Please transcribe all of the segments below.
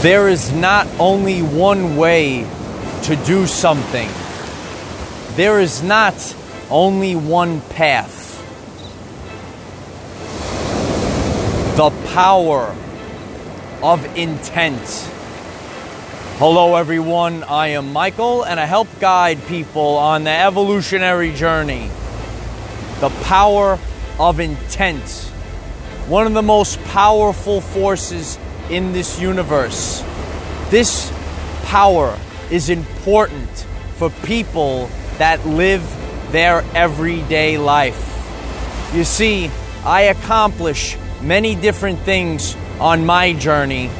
There is not only one way to do something. There is not only one path. The power of intent. Hello everyone, I am Michael and I help guide people on the evolutionary journey. The power of intent. One of the most powerful forces in this universe. This power is important for people that live their everyday life. You see, I accomplish many different things on my journey,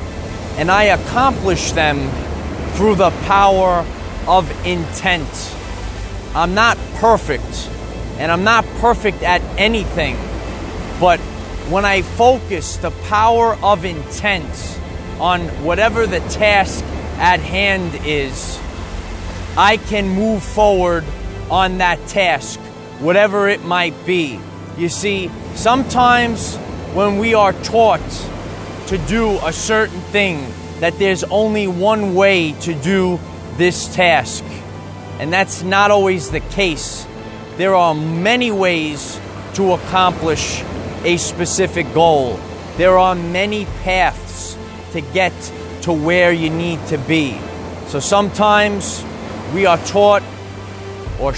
and I accomplish them through the power of intent. I'm not perfect, and I'm not perfect at anything, but when I focus the power of intent on whatever the task at hand is, I can move forward on that task, whatever it might be. You see, sometimes when we are taught to do a certain thing, that there's only one way to do this task, and that's not always the case. There are many ways to accomplish a specific goal. There are many paths to get to where you need to be. So sometimes we are taught or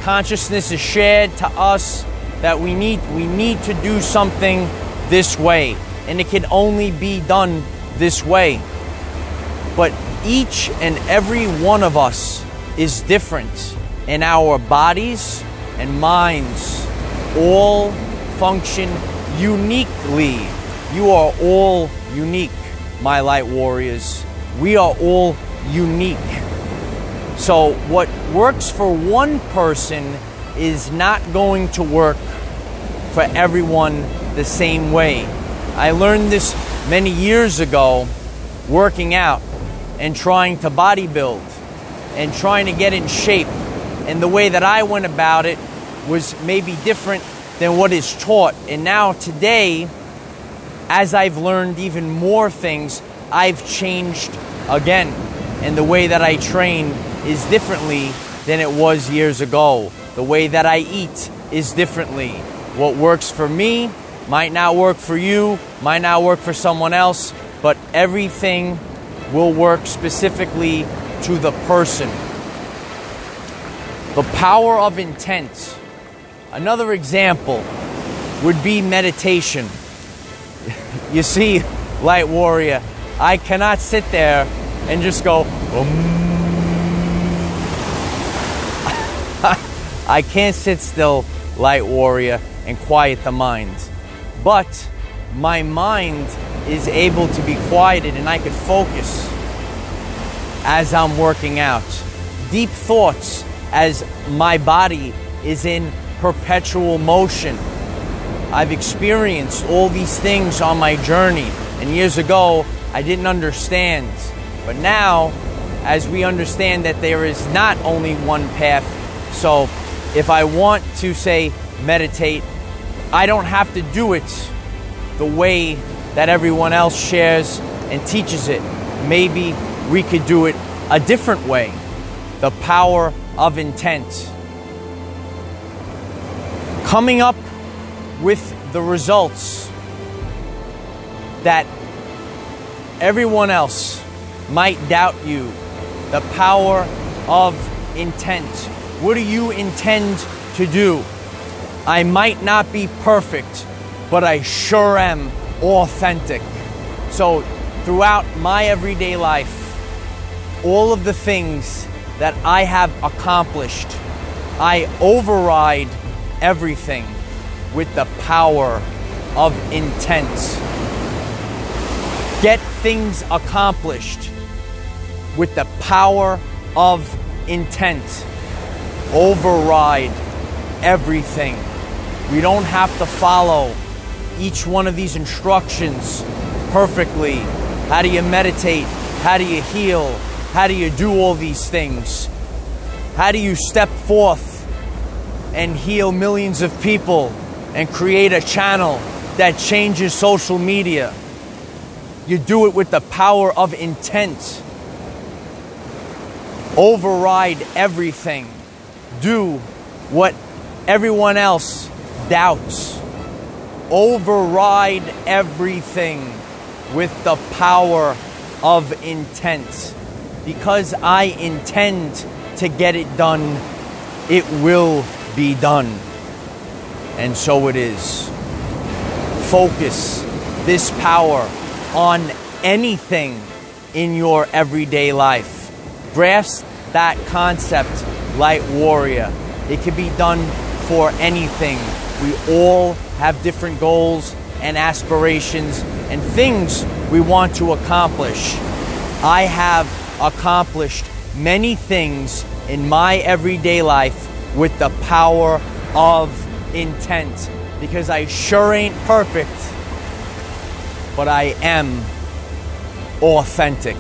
consciousness is shared to us that we need to do something this way, and it can only be done this way. But each and every one of us is different, and our bodies and minds all function uniquely. You are all unique, my light warriors. We are all unique. So what works for one person is not going to work for everyone the same way. I learned this many years ago working out and trying to bodybuild and trying to get in shape. And the way that I went about it was maybe different than what is taught. And now today, as I've learned even more things, I've changed again. And the way that I train is differently than it was years ago. The way that I eat is differently. What works for me might not work for you, might not work for someone else, but everything will work specifically to the person. The power of intent. Another example would be meditation. You see, light warrior, I cannot sit there and just go, I can't sit still, light warrior, and quiet the mind. But my mind is able to be quieted and I could focus as I'm working out. Deep thoughts as my body is in perpetual motion. I've experienced all these things on my journey, and years ago I didn't understand. But now, as we understand that there is not only one path, so if I want to say meditate, I don't have to do it the way that everyone else shares and teaches it. Maybe we could do it a different way. The power of intent. Coming up with the results that everyone else might doubt you. The power of intent. What do you intend to do? I might not be perfect, but I sure am authentic. So throughout my everyday life, all of the things that I have accomplished, I override everything with the power of intent. Get things accomplished with the power of intent. Override everything. We don't have to follow each one of these instructions perfectly. How do you meditate? How do you heal? How do you do all these things? How do you step forth and heal millions of people and create a channel that changes social media? You do it with the power of intent. Override everything. Do what everyone else doubts. Override everything with the power of intent. Because I intend to get it done, it will be done. And so it is. Focus this power on anything in your everyday life. Grasp that concept, light warrior. It can be done for anything. We all have different goals and aspirations and things we want to accomplish. I have accomplished many things in my everyday life with the power of intent, because I sure ain't perfect, but I am authentic.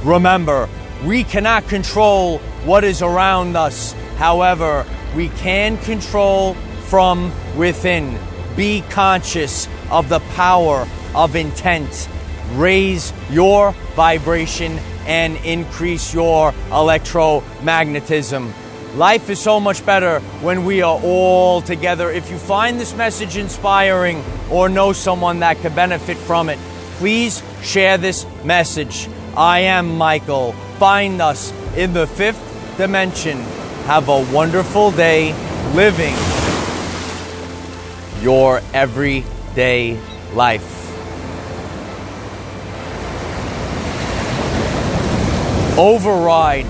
Remember, we cannot control what is around us. However, we can control from within. Be conscious of the power of intent. Raise your vibration and increase your electromagnetism. Life is so much better when we are all together. If you find this message inspiring or know someone that could benefit from it, please share this message. I am Michael. Find us in the 5th dimension. Have a wonderful day living your everyday life. Override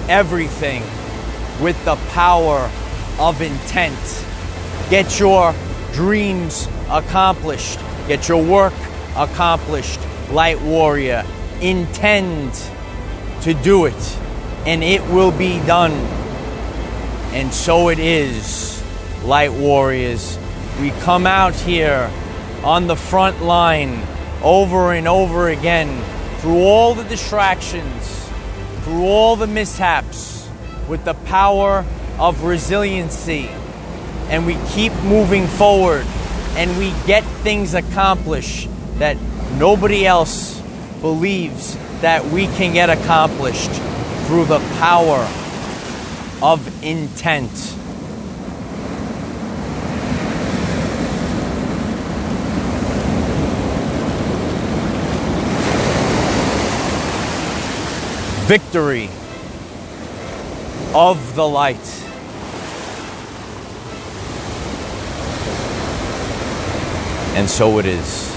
everything with the power of intent. Get your dreams accomplished. Get your work accomplished, light warrior. Intend to do it, and it will be done. And so it is, light warriors. We come out here on the front line over and over again through all the distractions, through all the mishaps, with the power of resiliency, and we keep moving forward, and we get things accomplished that nobody else believes that we can get accomplished through the power of intent. Victory of the light. And so it is.